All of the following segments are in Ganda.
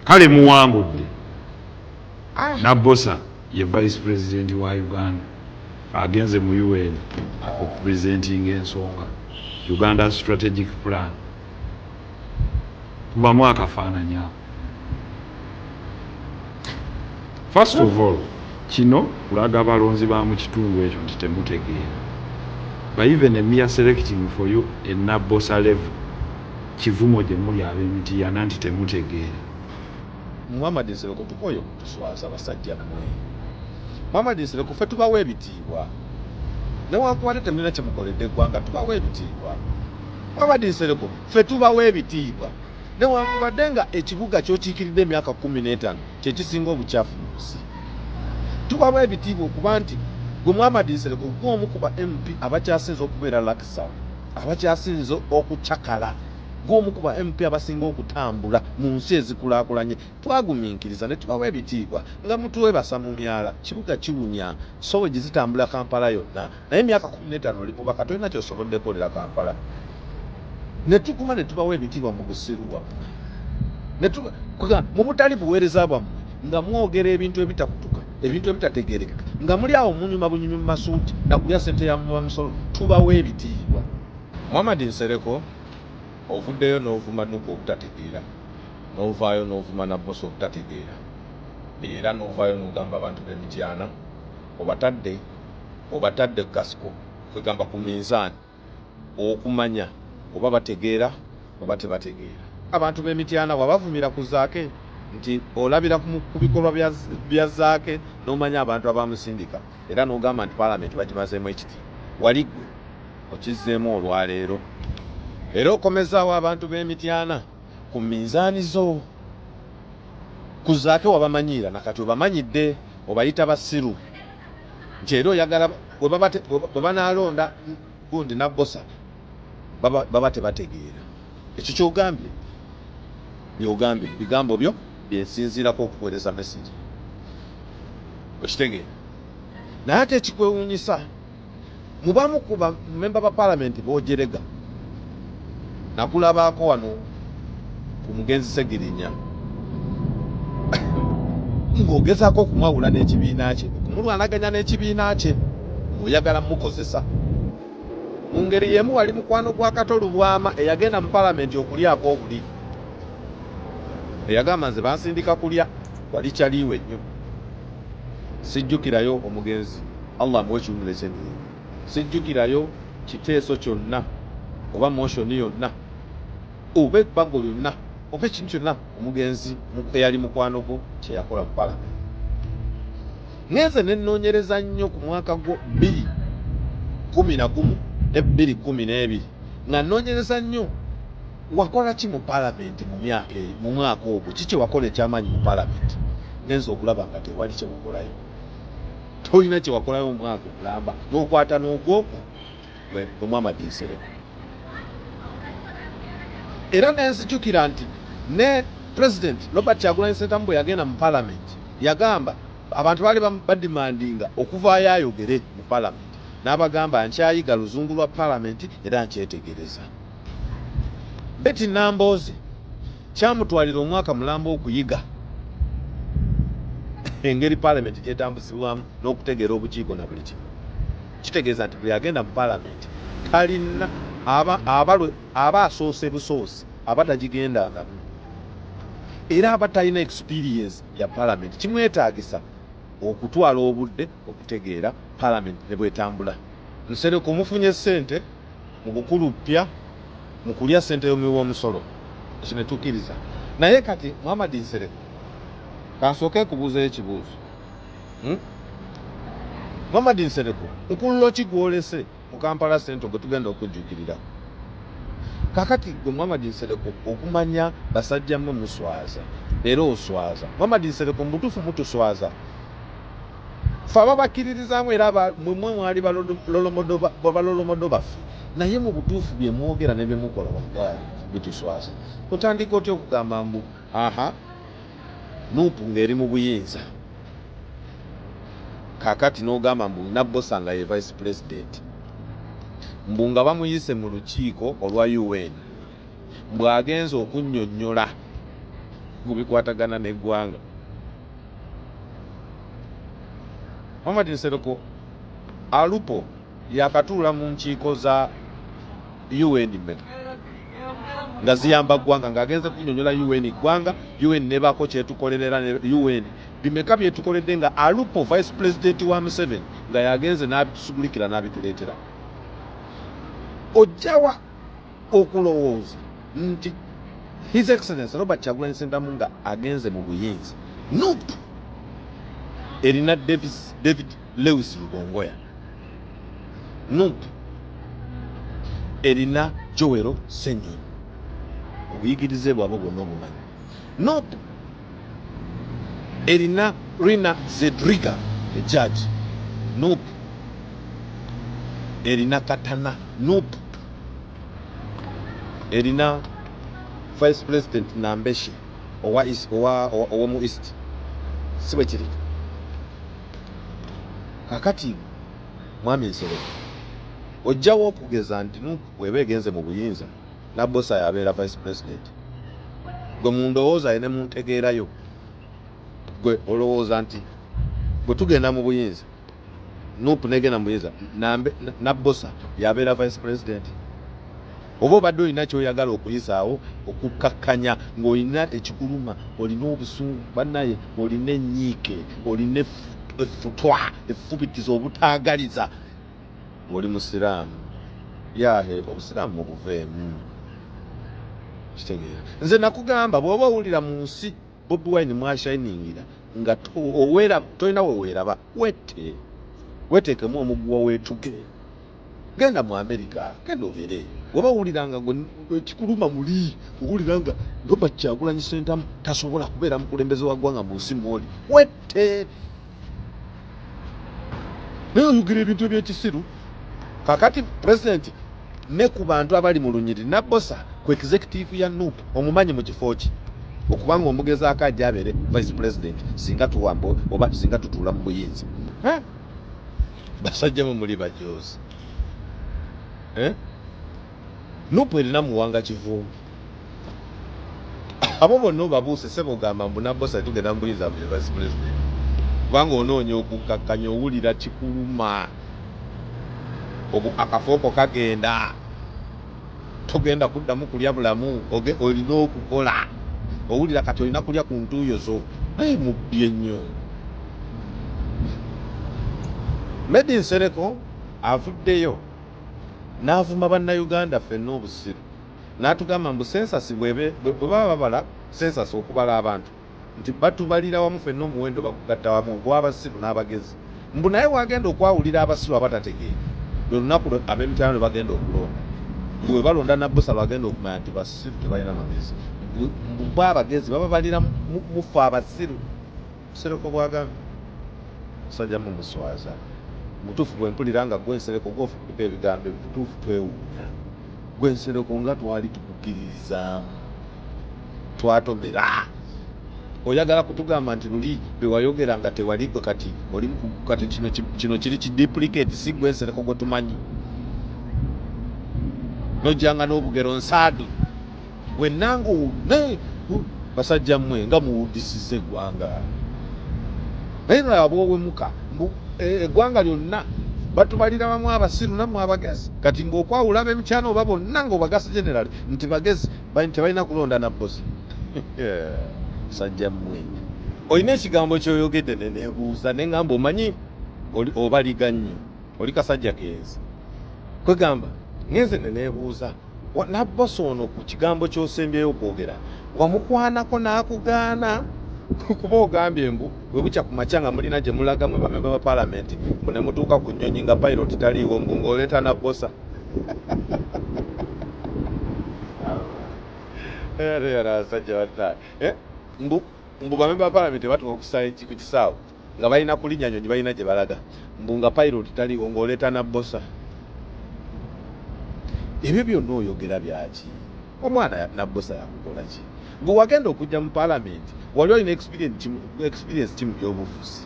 kale muwangudde Nabbosa ye vice president wa Uganda agenze mu UN okupresentinga ensonga Uganda strategic plan tubamu akafaananya. First of all kino kulaga abalonzi ba mu kitundu ekyo nti temutegeera but even a mere selecting for you a Nabbosa level kivumo gye muli ab'Emityana nti temutegeera. Muhammad Nsereko tukoyo tuswaza basajja mmwe. Muhammad Nsereko ffe tubawa ebitiibwa newankubadde temulina kye mukoledde eggwanga tubawa ebitiibwa. Muhammad Nsereko ffe tubawa ebitiibwa newankubadde nga ekibuga ky'okiikiridde emyaka 15 kye kisinga obukyafu mu nsi. Tubawa ebitiibwa okuba nti gwe Muhammad Nsereko gw'omu ku ba MP abakyasinze okubeera lakisa abakyasinze okucakala gw'omu ku ba MP abasinga okutambula mu nsi ezikulaakulanye twagumiikiriza ne tubawa ebitiibwa nga mutuwebasa mu myala kibuga kiwunya sowe gizitambula Kampala yonna naye emyaka 15 oli mubaka tolina kyosobodde kolera Kampala ne tukuma ne tubawa ebitiibwa mu busiru bwammwe mu butali buweereza bwammwe nga mwogera ebintu ebitakutuka ebintu ebitategeereka nga muli awo munyuma bunyumi mu masuuti nakulya ssente ya musolo tubawa ebitiibwa. Muhammad Nsereko ovuddeyo n'ovuma Nuupu obutategeera n'ovaayo n'ovuma Nabbosa obutategeera era n'ovaayo n'ogamba abantu b'Emityana obatadde kasiko kwegamba ku minzaani okumanya oba bategeera oba tebategeera. Abantu b'Emityana wabavumira ku Zaake nti olabira ku bikolwa bya Zaake n'omanya abantu abamusindika era n'ogamba nti Paalamenti bagimazeemu ekiti wali gwe okizzeemu olwaleero era okomezaawo abantu b'Emityana ku minzaani zo ku Zaake wabamanyiira nakati obamanyidde obayita basiru nti era oyagala bwe banaalonda gundi Nabbosa baba tebategeera ekyo kyogambye byogambye bigambo byo byensinziirako okuweereza message okitegeera naye ate ekikwewuunyisa mubamu ku bamemba ba Paalamenti boojerega nakulabaako wano ku mugenzi Segirinya ng'ogezaako okumwawula n'ekibiina kye okumulwanaganya n'ekibiina kye oyagala mukozesa mu ngeri y'emu wali mukwano gwa Kato Lubwama eyagenda mu Paalamenti okulyako obuli eyagamba nze bansindika kulya wali kyaliiwe nnyo sijjukirayo omugenzi Allah amuwe ekiwumire ky'emirimu sijjukirayo kiteeso kyonna oba moshoni yonna oba ebbago lyonna oba ekintu kyonna omugenzi eyali mukwano gwo kye yakola mu Paalamenti. Ngenze ne nnoonyereza nnyo ku mwaka gwo 2011 ne 2012 nga nnoonyereza nnyo wakola ki mu Paalamenti mu mwaka ogwo kiki wakola ekyamaanyi mu Paalamenti ngenze okulaba nga tewali kye wakolayo tolina kye wakolayo mu mwaka omulamba n'okwata n'ogwokwo gwe Muhammad Nsereko. Era nenzijukira nti ne President Robert Kyagulanyi Ssentamu bwe yagenda mu Paalamenti yagamba abantu baali badimandinga okuvaayo ayogere mu Paalamenti n'abagamba nkyayiga luzungu lwa Paalamenti era nkyetegereza. Betty Nambooze kyamutwalira omwaka mulamba okuyiga engeri Paalamenti gyetambuzibwamu n'okutegeera obukiiko na buli kimu. Kitegeeza nti bwe yagenda mu Paalamenti talina aba asoose busoose aba tagigendangamu era aba talina experience ya Paalamenti kimwetaagisa okutwala obudde okutegeera Paalamenti ne bwetambula. Nsereko mufunye ssente mu bukuluppya mu kulya ssente y'omuwoomusolo ekyo ne tukkiriza naye kati Muhammad Nsereko kansooke kubuuzayo ekibuuzo Muhammad Nsereko nkulula ki gw'olese mu Kampala Central gwe tugenda okujjukirira kakati gwe Muhammad Nsereko okumanya basajja mmwe muswaza era oswaza Muhammad Nsereko mu butuufu mutuswaza ffe ababakkiririzaamu era mmwe mwali balolomodo baffe naye mu butuufu bye mwogera ne bye mukola wallahi bituswaza. Otandika otya okugamba mbu Nuupu ng'eri mu buyinza kakati n'ogamba mbu Nabbosa nga ye vice president mbu nga bamuyise mu lukiiko olwa UN mbw'agenza okunnyonnyola kubikwatagana n'eggwanga. Mohamed Nsereko alupo yakatuula mu nkiiko za UN mmeka nga ziyamba ggwanga ng'agenze kunnyonnyola UN ggwanga UN nebaako kyetukolerera UN bimeka byetukoledde nga alupo vice president wa Museveni nga yagenze n'abitusugulikira n'abituleetera. Ojjawa okulowooza nti His Excellency Robert Kyagulanyi Ssentamu nga agenze mu buyinza. Nope. Erina David Lewis Lugongoya. Nope. Erina Joel Ssennyonyi. Obuyigirize bwabwe bwonna obumanyi. Nope. Erina Rina Zedriga ejudge. Nope. Erina Katana. Nope. Erina Vice President Nambeshe owa mu East. Sibe kiri. Kakati Mwami Nsereko ojjawo okugeza nti bw'eba egenze mu buyinza Nabbosa yabeera Vice President. Gwe mundowooza ye ne muntegeerayo. Gwe olowooza nti bwe tugenda mu buyinza Nuupu negenda mu buyinza Nabbosa yabeera Vice President. Oba obadde olina ky'oyagala okuyisaawo okukkakkanya ng'olina ekikuluma, olina obusungu bannaye, olina ennyiike, olina effutwa, effubitiza obutaagaliza, oli musiraamu. Yahe obusiraamu mubuveemu. Kitegeera. Nze nakugamba bw'oba owulira mu nsi Bobi Wine mwashiningira nga tolina weweeraba weteekemu omuguwa weetuge. Genda mu Amerika, genda obeere. Oba owuliranga ekikuluma muli, owuliranga Robert Kyagulanyi Ssentamu tasobola kubeera mukulembeze wa ggwanga mu nsi mw'oli. Wette. Naye oyogera ebintu eby'ekisiru. Kakati President ne ku bantu abali mu lunyiri Nabbosa ku executive ya Nuupu omumanyi mu kifo ki okubanga omugezaako ajja abeere Vice President singa tuwamba oba singa tutuula mu buyinza. Basajjamu muli bajoozi. Nuupu erina muwanga kivumbi. Abo bonna obabuuse sebo ogamba mbu Nabbosa tugenda mu buyinza mu Vice President. Kubanga onoonya okukkakkanya owulira kikuluma. Akafooko kagenda. Togenda kuddamu kulya bulamu. Olina okukola. Owulira kati olina kulya ku ntuuyo zo. Naye mubbye nnyo. Medi Nsereko avuddeyo n'avuma bannayuganda ffenna obusiru. N'atugamba mbu sensasi bwe baba babala sensasi okubala abantu nti batubalira wamu ffenna omuwendo bakugatta wamu gw'abasiru n'abagezi. Mbu naye wagenda okwawulira abasiru abatategeera lwe lunaku ab'emityano lwe bagenda okulonda. Bwe balonda Nabbosa bagenda okumanya nti basiru tebalina magezi. Mbu abagezi baba balira mufu abasiru. Nsereko bw'agambye musajja mu muswaza. Mutuufu bwe mpulira nga gwe Nsereko gw'ofuuka ebigambo ebituufu twewuunya. Gwe Nsereko nga twali tukukkiriza twatomera. Oyagala kutugamba nti luli bwe wayogera nga tewaliko kati oli kati kino kiri kiduplicate si gwe Nsereko gwe tumanyi. Nojjanga n'obugero nsaadu bwe nangu basajja mmwe nga muwuddisiza eggwanga. Naye nolaba bw'owemuka eggwanga lyonna batubalira wamu abasiru nammwe abagezi. Kati ng'okwawula ab'emikyano oba bonna ng'obagasa generali nti bagezi tebalina kulonda Nabbosa. Sajja mmwe olina ekigambo ky'oyogedde ne neebuuza ne ngamba omanyi obaliga nnyo oli kasajja keezi. Kwegamba ngenze ne neebuuza Nabbosa ono ku kigambo ky'osembyeyo okwogera wamukwanako n'akugaana kuba ogambye mbu bwe bukya ku makya nga mulina gye mulaga mwe bamemba ba Paalamenti ne mutuuka ku nnyonyi nga pilot taliiwo mbu ng'oleeta Nabbosa. Mbu bamemba ba Paalamenti batuuka ku kisaawe nga balina kulinnya nnyonyi balina gye balaga mbu nga pilot taliiwo ng'oleeta Nabbosa. Ebyo byonna oyogera byaki? Omwana Nabbosa yakukola ki? Bwe wagenda okujja mu Paalamenti wali olina experience ki mu by'obufuzi?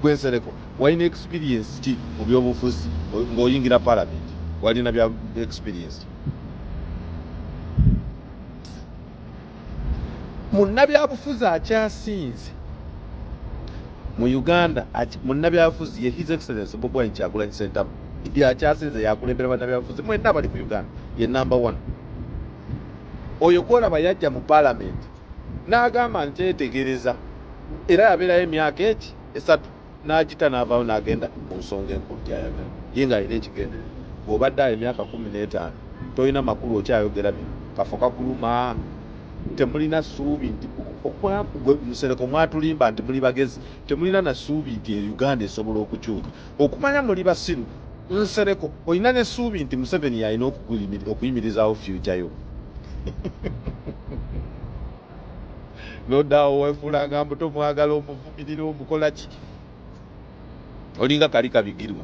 Gwe Nsereko walina experience ki mu by'obufuzi ng'oyingira Paalamenti? Walina bya experience? munnabyabufuzi akyasinze mu Uganda munnabyabufuzi ye His Excellency Bobi Wine Kyagulanyi Ssentamu akyasinze yakulembera bannabyabufuzi mwenna abali mu Uganda ye number 1. Oyo kwolaba yajja mu Parliament n'agamba ntetegereza era yabeerayo emyaka esatu n'agita n'avaawo n'agenda mu nsonga enkulu gy'ayagala ye ng'alina ekigendera. Bw'obadde ayo emyaka 15 tolina makulu okyayogera bino kafo kakuluma temulina ssuubi nti Musereko mwatulimba nti muli bagezi temulina na ssuubi nti Uganda esobola okukyuka okumanya muli basiru. Nsereko olina n'essuubi nti Museveni alina okuyimirizaawo future yo. Nodaawo weefuulanga mbuto mwagala omuvumirira omukola ki olinga kali kabigirwa.